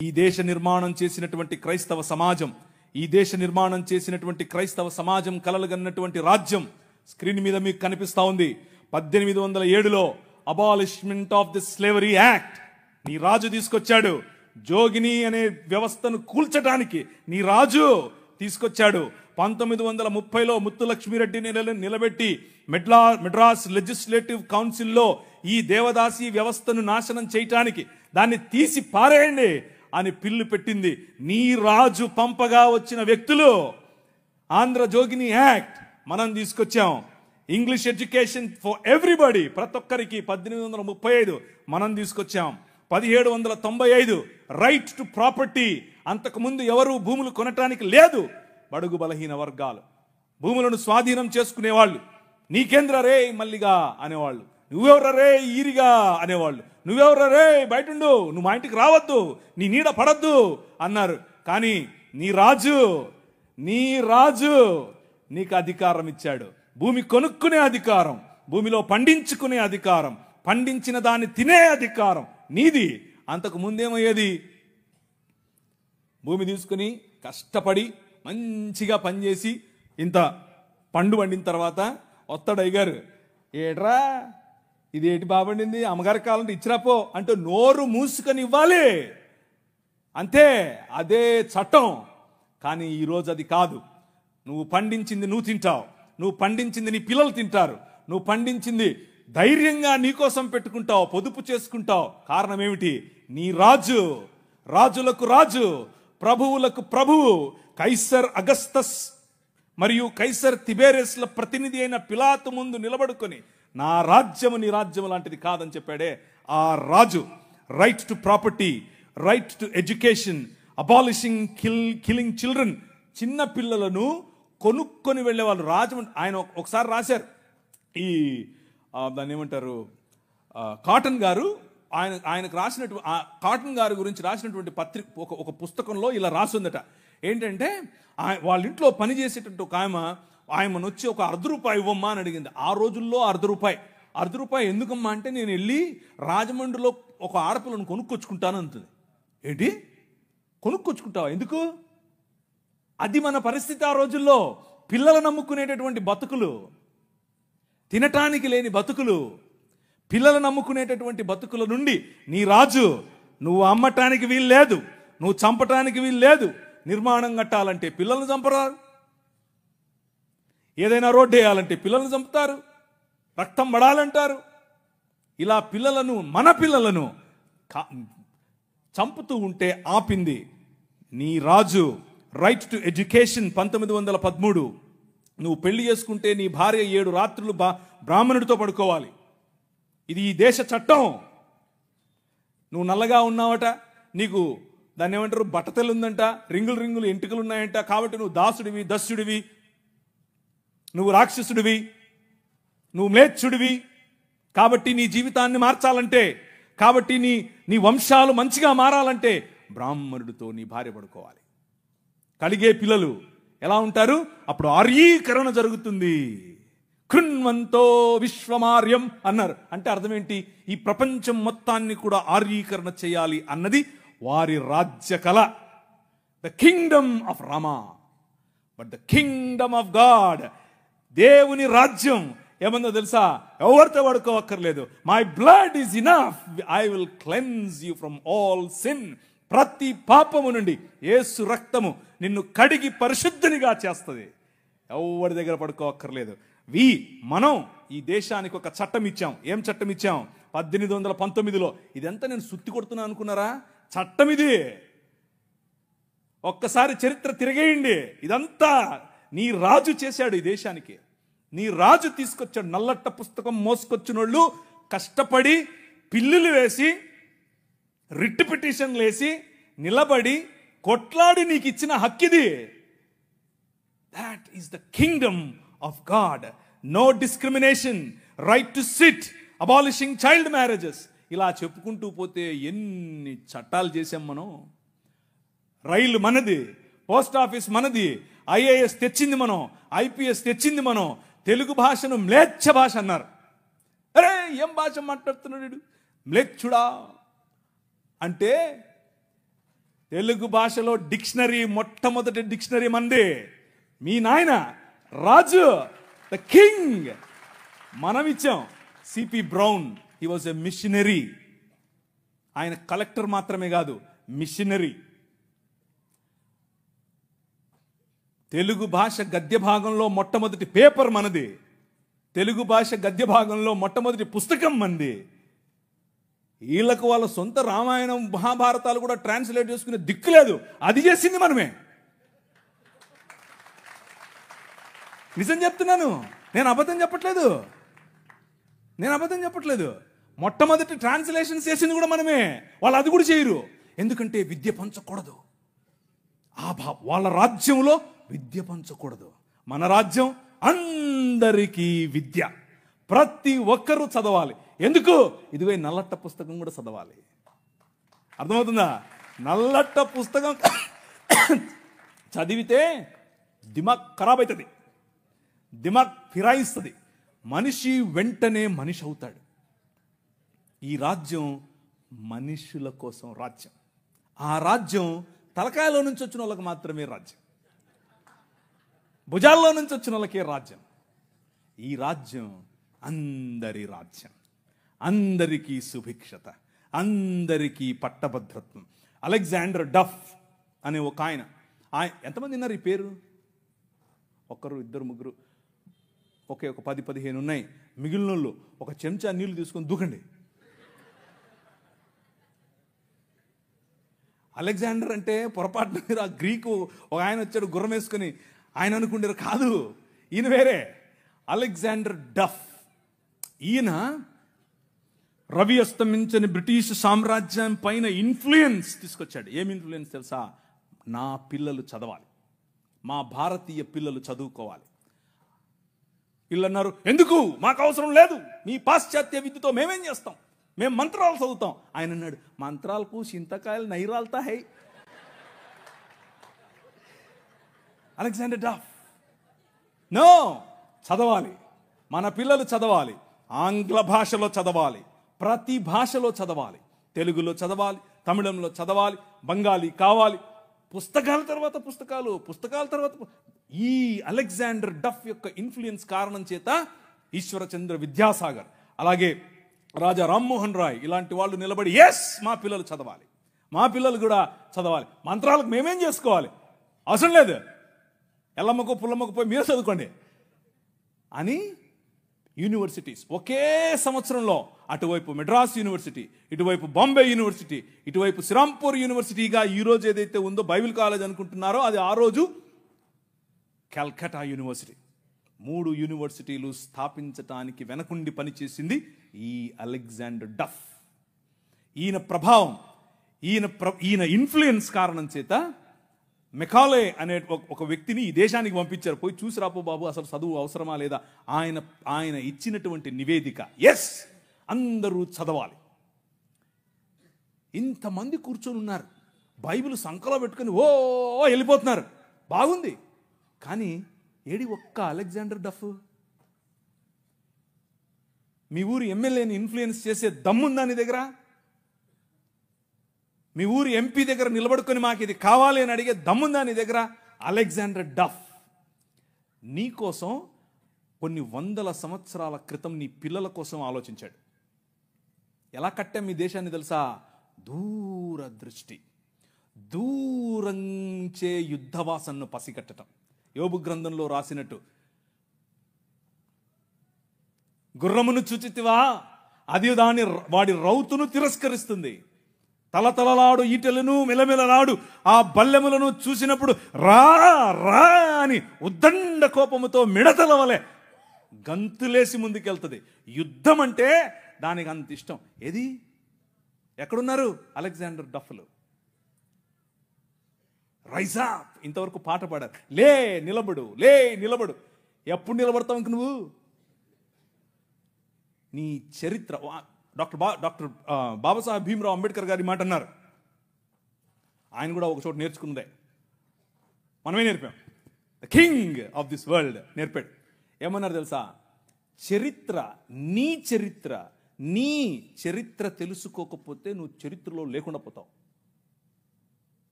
ఈ దేశ నిర్మాణం చేసినటువంటి క్రైస్తవ సమాజం, ఈ దేశ నిర్మాణం చేసినటువంటి క్రైస్తవ సమాజం కలలుగన్నటువంటి రాజ్యం స్క్రీన్ మీద మీకు కనిపిస్తా ఉంది. 1807లో abolishment of the slavery act నీ రాజు తీసుకొచ్చాడు. జోగిని అనే వ్యవస్థను కూల్చడానికి నీ రాజు తీసుకొచ్చాడు. 1930లో ముత్తులక్ష్మిరెడ్డిని నిలబెట్టి మెడ్రాస్ లెజిస్లేటివ్ కౌన్సిల్లో ఈ దేవదాసి వ్యవస్థను నాశనం చేయటానికి, దాన్ని తీసి పారేయండి అని పిల్లు పెట్టింది. నీ రాజు పంపగా వచ్చిన వ్యక్తులు ఆంధ్ర జోగిని యాక్ట్ మనం తీసుకొచ్చాం. ఇంగ్లీష్ ఎడ్యుకేషన్ ఫర్ ఎవ్రీబడి, ప్రతి ఒక్కరికి 1835 మనం తీసుకొచ్చాం. 1795 రైట్ టు ప్రాపర్టీ, అంతకుముందు ఎవరు భూములు కొనటానికి లేదు. బడుగు బలహీన వర్గాలు భూములను స్వాధీనం చేసుకునేవాళ్ళు. నీకేంద్ర రే మల్లిగా అనేవాళ్ళు, నువ్వెవర రే ఈరిగా అనేవాళ్ళు, నువ్వెవర రే బయటుండు, నువ్వు మా ఇంటికి రావద్దు, నీ నీడ పడద్దు అన్నారు. కానీ నీ రాజు నీకు అధికారం ఇచ్చాడు. భూమి కొనుక్కునే అధికారం, భూమిలో పండించుకునే అధికారం, పండించిన దాన్ని తినే అధికారం నీది. అంతకు ముందేమయ్యేది, భూమి తీసుకుని కష్టపడి మంచిగా పనిచేసి ఇంత పండు పండిన తర్వాత వస్తాడు అయ్యగారు, ఏట్రా ఇదేటి బాబండింది, అమ్మగారికి కావాలంటే ఇచ్చిరాపో అంటే నోరు మూసుకొని ఇవ్వాలి అంతే. అదే చట్టం. కానీ ఈరోజు అది కాదు. నువ్వు పండించింది నువ్వు తింటావు, నువ్వు పండించింది నీ పిల్లలు తింటారు, నువ్వు పండించింది ధైర్యంగా నీకోసం పెట్టుకుంటావు, పొదుపు చేసుకుంటావు. కారణం ఏమిటి? నీ రాజు, రాజులకు రాజు, ప్రభువులకు ప్రభువు, కైసర్ అగస్తస్ మరియు కైసర్ తిబేరియస్ల ప్రతినిధి అయిన పిలాతు ముందు నిలబడుకొని నా రాజ్యము నీ రాజ్యము లాంటిది కాదని చెప్పాడే ఆ రాజు. Right to property, right to education, abolishing killing children. చిన్న పిల్లలను కొనుక్కొని వెళ్ళేవాళ్ళు. రాజమండ్రి ఆయన ఒకసారి రాశారు, ఈ దాన్ని ఏమంటారు, కాటన్ గారు ఆయనకు రాసినటువంటి కాటన్ గారి గురించి రాసినటువంటి ఒక పుస్తకంలో ఇలా రాసిందట. ఏంటంటే వాళ్ళ ఇంట్లో పనిచేసేటట్టు ఒక ఆయమను వచ్చి ఒక ₹1 ఇవ్వమ్మా అని అడిగింది. ఆ రోజుల్లో ₹1 ఎందుకమ్మా అంటే, నేను వెళ్ళి రాజమండ్రిలో ఒక ఆడపిల్లను కొనుక్కొచ్చుకుంటాను అంటుంది. ఏంటి కొనుక్కొచ్చుకుంటావా? ఎందుకు? అది మన పరిస్థితి ఆ రోజుల్లో. పిల్లలు నమ్ముకునేటటువంటి బతుకులు, తినటానికి లేని బతుకులు, పిల్లలు నమ్ముకునేటటువంటి బతుకుల నుండి నీ రాజు, నువ్వు అమ్మటానికి వీలు లేదు, నువ్వు చంపటానికి వీలు లేదు. నిర్మాణం కట్టాలంటే పిల్లల్ని చంపరారు, ఏదైనా రోడ్డు వేయాలంటే పిల్లల్ని చంపుతారు, రక్తం పడాలంటారు. ఇలా మన పిల్లలను చంపుతూ ఉంటే ఆపింది నీ రాజు. Right to education 1913. నువ్వు పెళ్లి చేసుకుంటే నీ భార్య 7 రాత్రులు బ్రాహ్మణుడితో పడుకోవాలి. ఇది ఈ దేశ చట్టం. నువ్వు నల్లగా ఉన్నావట, నీకు దాన్ని ఏమంటారు బట్టతలు ఉందంట, రింగులు ఎంటుకలు ఉన్నాయంట, కాబట్టి నువ్వు దాసుడివి, దస్యుడివి, నువ్వు రాక్షసుడివి, నువ్వు మ్లేచ్ఛుడివి. కాబట్టి నీ జీవితాన్ని మార్చాలంటే, కాబట్టి నీ వంశాలు మంచిగా మారాలంటే బ్రాహ్మణుడితో నీ భార్య పడుకోవాలి. కలిగే పిల్లలు ఎలా ఉంటారు? అప్పుడు ఆర్యీకరణ జరుగుతుంది. కృణ్వంతో విశ్వమార్యం అన్నారు. అంటే అర్థం ఏంటి? ఈ ప్రపంచం మొత్తాన్ని కూడా ఆర్యీకరణ చేయాలి అన్నది వారి రాజ్య కళ. The kingdom of Rama, but the kingdom of God, దేవుని రాజ్యం ఏమందో తెలుసా? ఎవరితో పడుకోవక్కర్లేదు. My blood is enough, I will cleanse you from all sin. ప్రతి పాపము నుండి యేసు రక్తము నిన్ను కడిగి పరిశుద్ధునిగా చేస్తుంది. ఎవరి దగ్గర పడుకోవక్కర్లేదు. మనం ఈ దేశానికి ఒక చట్టం ఇచ్చాం. ఏం చట్టం ఇచ్చాం? 1819లో. ఇదంతా నేను సుత్తి కొడుతున్నా అనుకున్నారా? చట్టం ఇది. ఒక్కసారి చరిత్ర తిరగేయండి. ఇదంతా నీ రాజు చేశాడు ఈ దేశానికి. నీ రాజు తీసుకొచ్చాడు. నల్లట్ట పుస్తకం మోసుకొచ్చినోళ్ళు కష్టపడి పిల్లులు వేసి, రిట్ పిటిషన్లు వేసి, నిలబడి కొట్లాడి నీకు ఇచ్చిన హక్కిది. That is the kingdom of God. No discrimination, right to sit, abolishing child marriages. ఇలా చెప్పుకుంటూ పోతే ఎన్ని చట్టాలు చేశాం మనం. రైలు మనది, పోస్ట్ ఆఫీస్ మనది, ఐఏఎస్ తెచ్చింది మనం, ఐపీఎస్ తెచ్చింది మనం. తెలుగు భాషను మ్లేచ్ఛ భాష అన్నారు. అరే ఏం భాష మాట్లాడుతున్నాడు మ్లేచ్ఛుడా అంటే తెలుగు భాషలో డిక్షనరీ, మొట్టమొదటి డిక్షనరీ మంది. మీ నాయన రాజు, ద కింగ్, మనమిచ్చాం. CP Brown, he was a missionary. ఆయన కలెక్టర్ మాత్రమే కాదు, మిషనరీ. తెలుగు భాష గద్య భాగంలో మొట్టమొదటి పేపర్ మనది. తెలుగు భాష గద్య భాగంలో మొట్టమొదటి పుస్తకం మనది. వీళ్ళకు వాళ్ళ సొంత రామాయణం, మహాభారతాలు కూడా ట్రాన్స్లేట్ చేసుకునే దిక్కు లేదు. అది చేసింది మనమే. నిజం చెప్తున్నాను, నేను అబద్ధం చెప్పట్లేదు. మొట్టమొదటి ట్రాన్స్లేషన్ చేసింది కూడా మనమే. వాళ్ళు అది కూడా చేయరు. ఎందుకంటే విద్య పంచకూడదు. వాళ్ళ రాజ్యంలో విద్య పంచకూడదు. మన రాజ్యం అందరికీ విద్య, ప్రతి ఒక్కరూ చదవాలి. ఎందుకు? ఇదిగో నల్లట్ట పుస్తకం కూడా చదవాలి. అర్థమవుతుందా? నల్లట్ట పుస్తకం చదివితే దిమాగ్ ఖరాబ్ అవుతుంది, దిమాగ్ ఫిరాయిస్తుంది, మనిషి వెంటనే మనిషి అవుతాడు. ఈ రాజ్యం మనుషుల కోసం రాజ్యం. ఆ రాజ్యం తలకాయలో నుంచి వచ్చిన వాళ్ళకి మాత్రమే రాజ్యం, భుజాల్లో నుంచి వచ్చిన వాళ్ళకే రాజ్యం. ఈ రాజ్యం అందరి రాజ్యం, అందరికీ సుభిక్షత, అందరికీ పట్టభద్రత్వం. అలెగ్జాండర్ డఫ్ అనే ఒక ఆయన, ఎంతమంది ఉన్నారు ఈ పేరు? ఒకరు, ఇద్దరు, ముగ్గురు, ఒకే ఒక 10-15 ఉన్నాయి. మిగిలిన వాళ్ళు ఒక చెంచా నీళ్లు తీసుకొని దూకండి. అలెగ్జాండర్ అంటే పొరపాటున మీరు ఆ గ్రీకు ఒక ఆయన వచ్చాడు గుర్రం వేసుకొని, ఆయన అనుకుంటారు, కాదు, ఈయన వేరే. అలెగ్జాండర్ డఫ్. ఈయన రవి అస్తమించని బ్రిటిష్ సామ్రాజ్యం పైన ఇన్ఫ్లుయెన్స్ తీసుకొచ్చాడు. ఏం ఇన్ఫ్లుయెన్స్ తెలుసా? నా పిల్లలు చదవాలి, మా భారతీయ పిల్లలు చదువుకోవాలి. వీళ్ళు అన్నారు, ఎందుకు, మాకు అవసరం లేదు, మీ పాశ్చాత్య విద్యతో మేమేం చేస్తాం, మేము మంత్రాలు చదువుతాం. ఆయన అన్నాడు, మంత్రాలకు చింతకాయలు నైరాల్తా హై. అలెగ్జాండర్ డఫ్, నో, చదవాలి, మన పిల్లలు చదవాలి, ఆంగ్ల భాషలో చదవాలి, ప్రతి భాషలో చదవాలి, తెలుగులో చదవాలి, తమిళంలో చదవాలి, బెంగాలీ కావాలి, పుస్తకాల తర్వాత పుస్తకాలు, పుస్తకాల తర్వాత. ఈ అలెగ్జాండర్ డఫ్ యొక్క ఇన్ఫ్లుయెన్స్ కారణం చేత ఈశ్వరచంద్ర విద్యాసాగర్, అలాగే రాజా రామ్మోహన్ రాయ్ ఇలాంటి వాళ్ళు నిలబడి, ఎస్, మా పిల్లలు చదవాలి, మా పిల్లలు కూడా చదవాలి, మంత్రాలకు మేమేం చేసుకోవాలి, అవసరం లేదు, ఎల్లమ్మకు పుల్లమ్మకు పోయి మీరే చదువుకోండి అని యూనివర్సిటీస్ ఒకే సంవత్సరంలో, అటువైపు మెడ్రాస్ యూనివర్సిటీ, ఇటువైపు బాంబే యూనివర్సిటీ, ఇటువైపు శ్రీరాంపూర్ యూనివర్సిటీగా ఈరోజు ఏదైతే ఉందో బైబిల్ కాలేజ్ అనుకుంటున్నారో, అది ఆ రోజు కల్కటా యూనివర్సిటీ. 3 యూనివర్సిటీలు స్థాపించటానికి వెనకుండి పనిచేసింది ఈ అలెగ్జాండర్ డఫ్. ఈయన ప్రభావం, ఈయన ఇన్ఫ్లుయెన్స్ కారణం చేత మెకాలే అనే ఒక వ్యక్తిని ఈ దేశానికి పంపించారు. పోయి చూసి రాపో బాబు, అసలు చదువు అవసరమా లేదా. ఆయన ఇచ్చినటువంటి నివేదిక, ఎస్, అందరూ చదవాలి. ఇంతమంది కూర్చొని ఉన్నారు, బైబిల్ సంకలో పెట్టుకుని ఓ వెళ్ళిపోతున్నారు, బాగుంది. కానీ ఏడి ఒక్క అలెగ్జాండర్ డఫ్? మీ ఊరి ఎమ్మెల్యేని ఇన్ఫ్లుయెన్స్ చేసే దమ్ముందా నీ దగ్గర? మీ ఊరి ఎంపీ దగ్గర నిలబడుకొని మాకు ఇది కావాలి అని అడిగే దమ్ముందా నీ దగ్గర? అలెగ్జాండర్ డఫ్ నీ కోసం కొన్ని 100 సంవత్సరాల క్రితం నీ పిల్లల కోసం ఆలోచించాడు. ఎలా కట్టాం మీ దేశాన్ని తెలుసా? దూరదృష్టి, దూరంచే యుద్ధవాసనను పసిగట్టడం. యోబు గ్రంథంలో రాసినట్టు, గుర్రమును చూచితివా, అది వాడి రౌతును తిరస్కరిస్తుంది, తలతలలాడు ఈటెలను మెలమెలలాడు ఆ బల్లెములను చూసినప్పుడు రా రా అని ఉద్దండ కోపముతో మిడతల వలె గంతులేసి ముందుకెళ్తుంది. యుద్ధం అంటే దానికి అంత ఇష్టం. ఏది, ఎక్కడున్నారు అలెగ్జాండర్ డఫ్లు? రైజ్ అప్, ఇంతవరకు పాట పాడారు, లే నిలబడు, లే నిలబడు. ఎప్పుడు నిలబడతావు ఇంక నువ్వు? నీ చరిత్ర. డాక్టర్ బాబాసాహెబ్ భీమ్రావ్ అంబేద్కర్ గారి మాట అన్నారు. ఆయన కూడా ఒక చోట నేర్చుకున్నదే, మనమే నేర్పాం. The king of this world నేర్పాడు. ఏమన్నారు తెలుసా? చరిత్ర, నీ చరిత్ర తెలుసుకోకపోతే నువ్వు చరిత్రలో లేకుండా పోతావు.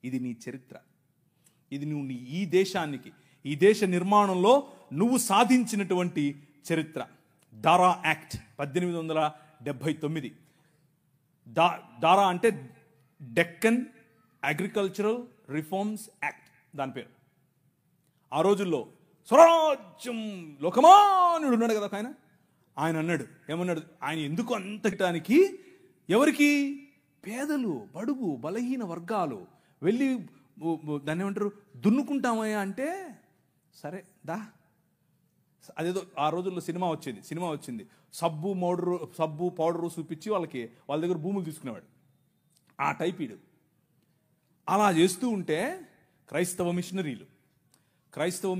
ఇది నీ చరిత్ర. ఇది నువ్వు ఈ దేశానికి, ఈ దేశ నిర్మాణంలో నువ్వు సాధించినటువంటి చరిత్ర. దారా యాక్ట్ 1879. దారా అంటే డెక్కన్ అగ్రికల్చరల్ రిఫార్మ్స్ యాక్ట్ దాని పేరు. ఆ రోజుల్లో స్వరాజ్యం లోకమానుడు ఉన్నాడు కదా ఆయన అన్నాడు, ఏమన్నాడు, ఆయన ఎందుకు అంతటానికి, ఎవరికి? పేదలు, బడుగు, బలహీన వర్గాలు వెళ్ళి దాన్ని ఏమంటారు, దున్నుకుంటామయ్యా అంటే, సరే దా. అదేదో ఆ రోజుల్లో సినిమా వచ్చింది, సబ్బు పౌడరు చూపించి వాళ్ళ దగ్గర భూములు తీసుకునేవాడు. ఆ టైప్ ఈడు. అలా చేస్తూ ఉంటే క్రైస్తవ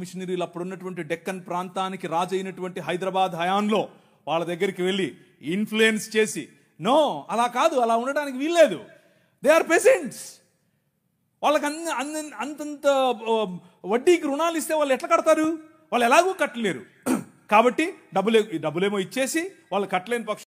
మిషనరీలు అప్పుడున్నటువంటి డెక్కన్ ప్రాంతానికి రాజు అయినటువంటి హైదరాబాద్ హయాంలో వాళ్ళ దగ్గరికి వెళ్ళి ఇన్ఫ్లుయెన్స్ చేసి, నో అలా కాదు, అలా ఉండడానికి వీల్లేదు, దే ఆర్ పెసెంట్స్, వాళ్ళకి అంతంత వడ్డీకి రుణాలు ఇస్తే వాళ్ళు ఎట్లా కడతారు, వాళ్ళు ఎలాగూ కట్టలేరు, కాబట్టి డబ్బులేమో ఇచ్చేసి వాళ్ళు కట్టలేని పక్షం